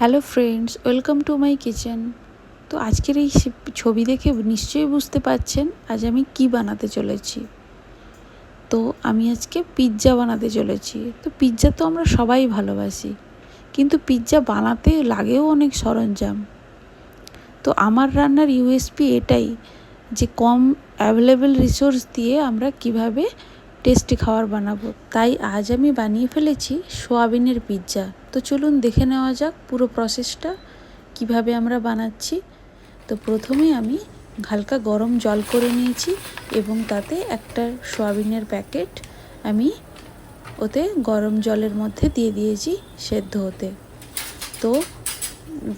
Hello friends, welcome to my kitchen. তো আজকের এই ছবি দেখে নিশ্চয়ই বুঝতে পারছেন আজ আমি কি বানাতে চলেছি। তো আমি আজকে পিৎজা বানাতে চলেছি। তো পিৎজা তো আমরা সবাই ভালোবাসি, কিন্তু পিৎজা বানাতে লাগেও অনেক সরঞ্জাম। তো আমার রান্নার ইউএসপি এটাই যে কম অ্যাভেলেবেল রিসোর্স দিয়ে আমরা কিভাবে টেস্টি খাবার বানাবো। তাই আজ আমি বানিয়ে ফেলেছি সোয়াবিনের পিৎজা। তো চলুন দেখে নেওয়া যাক পুরো প্রসেসটা কিভাবে আমরা বানাচ্ছি। তো প্রথমে আমি হালকা গরম জল করে নিয়েছি এবং তাতে একটা সোয়াবিনের প্যাকেট আমি ওতে গরম জলের মধ্যে দিয়ে দিয়েছি সেদ্ধ হতে। তো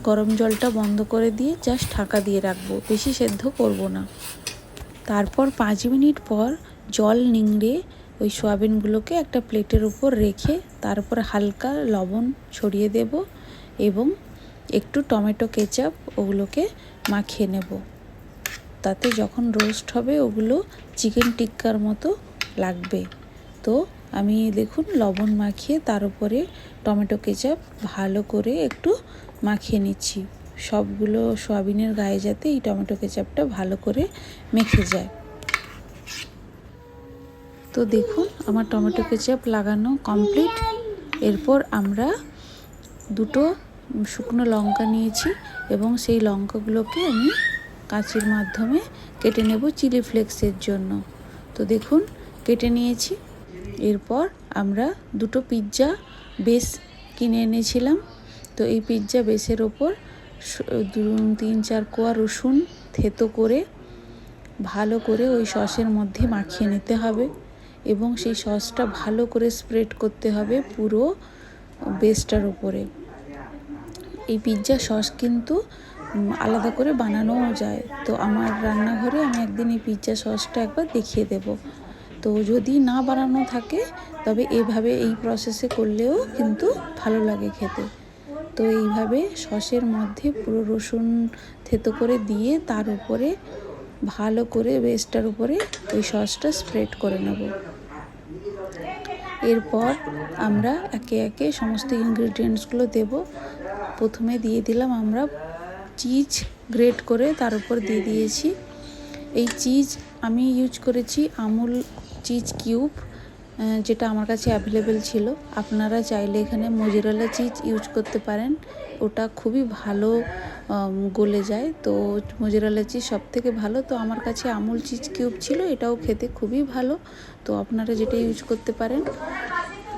গরম জলটা বন্ধ করে দিয়ে জাস্ট ঢাকা দিয়ে রাখবো, বেশি সেদ্ধ করব না। তারপর 5 মিনিট পর জল নিংড়ে ওই সোয়াবিনগুলোকে একটা প্লেটের উপর রেখে তারপর হালকা লবণ ছড়িয়ে দেব এবং একটু টমেটো কেচাপ ওগুলোকে মাখিয়ে নেব। তাতে যখন রোস্ট হবে ওগুলো চিকেন টিক্কার মতো লাগবে। তো আমি দেখুন লবণ মাখিয়ে তার উপরে টমেটো কেচাপ ভালো করে একটু মাখিয়ে নিচ্ছি, সবগুলো সোয়াবিনের গায়ে যাতে এই টমেটো কেচাপটা ভালো করে মেখে যায়। তো দেখুন আমার টমেটো কেচাপ লাগানো কমপ্লিট। এরপর আমরা দুটো শুকনো লঙ্কা নিয়েছি এবং সেই লঙ্কাগুলোকে আমি কাঁচির মাধ্যমে কেটে নেব চিলি ফ্লেক্সের জন্য। তো দেখুন কেটে নিয়েছি। এরপর আমরা দুটো পিৎজা বেস কিনে এনেছিলাম। তো এই পিৎজা বেসের ওপর 3-4 কোয়া রসুন থেতো করে ভালো করে ওই সসের মধ্যে মাখিয়ে নিতে হবে এবং সেই সসটা ভালো করে স্প্রেড করতে হবে পুরো বেসটার উপরে। এই পিৎজা সস কিন্তু আলাদা করে বানানোও যায়। তো আমার রান্নাঘরে আমি একদিন এই পিৎজা সসটা একবার দেখিয়ে দেব। তো যদি না বানানো থাকে তবে এভাবে এই প্রসেসে করলেও কিন্তু ভালো লাগে খেতে। তো এইভাবে সসের মধ্যে পুরো রসুন থেতো করে দিয়ে তার উপরে ভালো করে বেসটার উপরে ওই সসটা স্প্রেড করে নেব। এরপর আমরা একে একে সমস্ত ইনগ্রিডিয়েন্টসগুলো দেব। প্রথমে দিয়ে দিলাম আমরা চিজ গ্রেট করে, তার উপর দিয়ে দিয়েছি এই চিজ আমি ইউজ করেছি আমুল চিজ কিউব, যেটা আমার কাছে অ্যাভেলেবেল ছিল। আপনারা চাইলে এখানে মোজারেলা চিজ ইউজ করতে পারেন, ওটা খুবই ভালো গলে যায়। তো মোজারেলা চিজ সব থেকে ভালো। তো আমার কাছে আমুল চিজ কিউব ছিল, এটাও খেতে খুবই ভালো। তো আপনারা যেটা ইউজ করতে পারেন।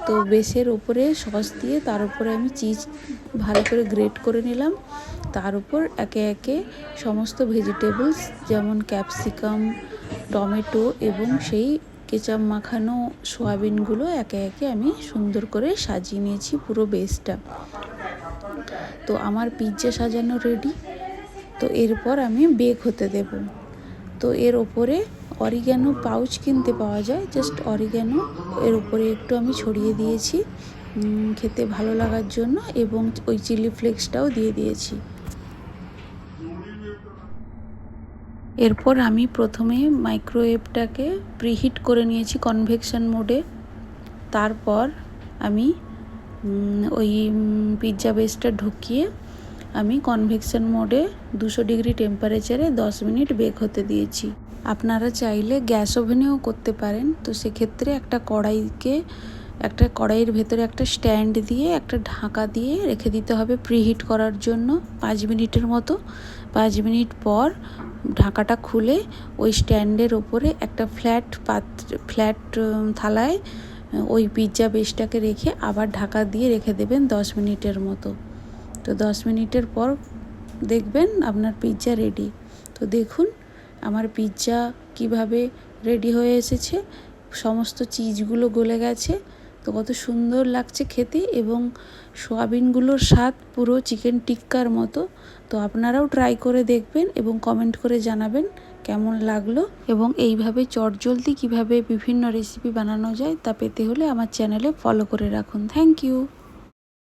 তো বেসের উপরে সস দিয়ে তার উপরে আমি চিজ ভালো করে গ্রেট করে নিলাম। তার উপর একে একে সমস্ত ভেজিটেবলস যেমন ক্যাপসিকাম, টমেটো এবং সেই কেচাপ মাখানো সোয়াবিনগুলো একে একে আমি সুন্দর করে সাজিয়ে নিয়েছি পুরো বেসটা। তো আমার পিৎজা সাজানো রেডি। তো এরপর আমি বেক হতে দেব। তো এর ওপরে অরিগ্যানো পাউচ কিনতে পাওয়া যায়, জাস্ট অরিগ্যানো এর উপরে একটু আমি ছড়িয়ে দিয়েছি খেতে ভালো লাগার জন্য এবং ওই চিলি ফ্লেক্সটাও দিয়ে দিয়েছি। এরপর আমি প্রথমে মাইক্রোওয়েভটাকে প্রিহিট করে নিয়েছি কনভেকশন মোডে। তারপর আমি ওই পিৎজা বেসটা ঢুকিয়ে আমি কনভেকশন মোডে 200 ডিগ্রি টেম্পারেচারে 10 মিনিট বেক হতে দিয়েছি। আপনারা চাইলে গ্যাস ওভেনেও করতে পারেন। তো সেক্ষেত্রে একটা কড়াইয়ের ভেতরে একটা স্ট্যান্ড দিয়ে একটা ঢাকা দিয়ে রেখে দিতে হবে প্রিহিট করার জন্য 5 মিনিটের মতো। 5 মিনিট পর ঢাকাটা খুলে ওই স্ট্যান্ডের ওপরে একটা ফ্ল্যাট থালায় ওই পিৎজা বেসটাকে রেখে আবার ঢাকা দিয়ে রেখে দেবেন 10 মিনিটের মতো। তো 10 মিনিটের পর দেখবেন আপনার পিৎজা রেডি। তো দেখুন আমার পিৎজা কিভাবে রেডি হয়ে এসেছে, সমস্ত চিজগুলো গলে গেছে। তো কত সুন্দর লাগছে খেতে এবং সোয়াবিনগুলোর স্বাদ পুরো চিকেন টিক্কার মতো। তো আপনারাও ট্রাই করে দেখবেন এবং কমেন্ট করে জানাবেন কেমন লাগলো। এবং এইভাবে চটজলদি কিভাবে বিভিন্ন রেসিপি বানানো যায় তা পেতে হলে আমার চ্যানেলে ফলো করে রাখুন। Thank you.